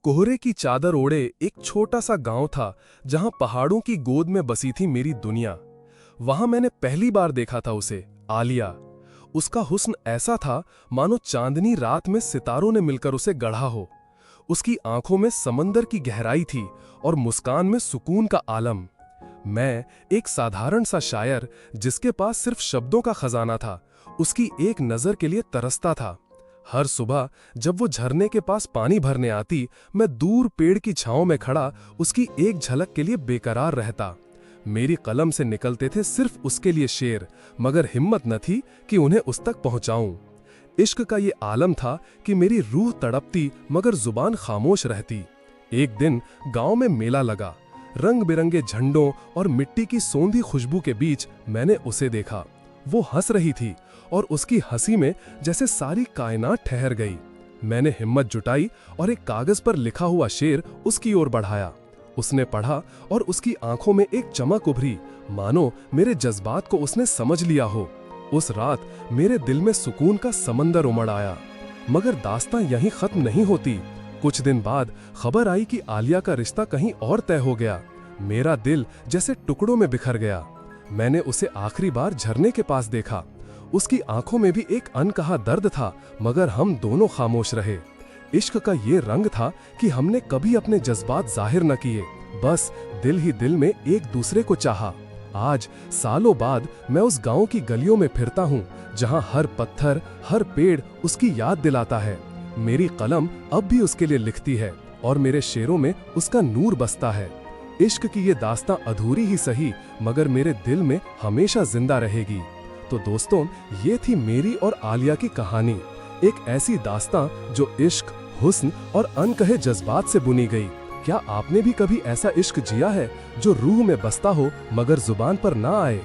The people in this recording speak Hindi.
कोहरे की चादर ओढ़े एक छोटा सा गांव था जहां पहाड़ों की गोद में बसी थी मेरी दुनिया। वहां मैंने पहली बार देखा था उसे, आलिया। उसका हुस्न ऐसा था मानो चांदनी रात में सितारों ने मिलकर उसे गढ़ा हो। उसकी आंखों में समंदर की गहराई थी और मुस्कान में सुकून का आलम। मैं एक साधारण सा शायर जिसके पास सिर्फ शब्दों का खजाना था, उसकी एक नजर के लिए तरसता था। हर सुबह जब वो झरने के पास पानी भरने आती, मैं दूर पेड़ की छांव में खड़ा उसकी एक झलक के लिए बेकरार रहता। मेरी कलम से निकलते थे सिर्फ उसके लिए शेर, मगर हिम्मत न थी कि उन्हें उस तक पहुंचाऊं। इश्क का ये आलम था कि मेरी रूह तड़पती मगर जुबान खामोश रहती। एक दिन गांव में मेला लगा। रंग बिरंगे झंडों और मिट्टी की सौंधी खुशबू के बीच मैंने उसे देखा। वो हंस रही थी और उसकी हंसी में जैसे सारी कायनात ठहर गई। मैंने हिम्मत जुटाई और एक कागज पर लिखा हुआ शेर उसकी ओर बढ़ाया। उसने पढ़ा और उसकी आंखों में एक चमक उभरी, मानो मेरे जज्बात को उसने समझ लिया हो। उस रात मेरे दिल में सुकून का समंदर उमड़ आया। मगर दास्तां यहीं खत्म नहीं होती। कुछ दिन बाद खबर आई कि आलिया का रिश्ता कहीं और तय हो गया। मेरा दिल जैसे टुकड़ों में बिखर गया। मैंने उसे आखिरी बार झरने के पास देखा। उसकी आंखों में भी एक अनकहा दर्द था, मगर हम दोनों खामोश रहे। इश्क का ये रंग था कि हमने कभी अपने जज्बात जाहिर न किए, बस दिल ही दिल में एक दूसरे को चाहा। आज सालों बाद मैं उस गांव की गलियों में फिरता हूँ जहां हर पत्थर, हर पेड़ उसकी याद दिलाता है। मेरी कलम अब भी उसके लिए लिखती है और मेरे शेरों में उसका नूर बसता है। इश्क की ये दास्तां अधूरी ही सही, मगर मेरे दिल में हमेशा जिंदा रहेगी। तो दोस्तों, ये थी मेरी और आलिया की कहानी। एक ऐसी दास्तां जो इश्क, हुस्न और अनकहे जज्बात से बुनी गई। क्या आपने भी कभी ऐसा इश्क जिया है जो रूह में बसता हो मगर जुबान पर ना आए?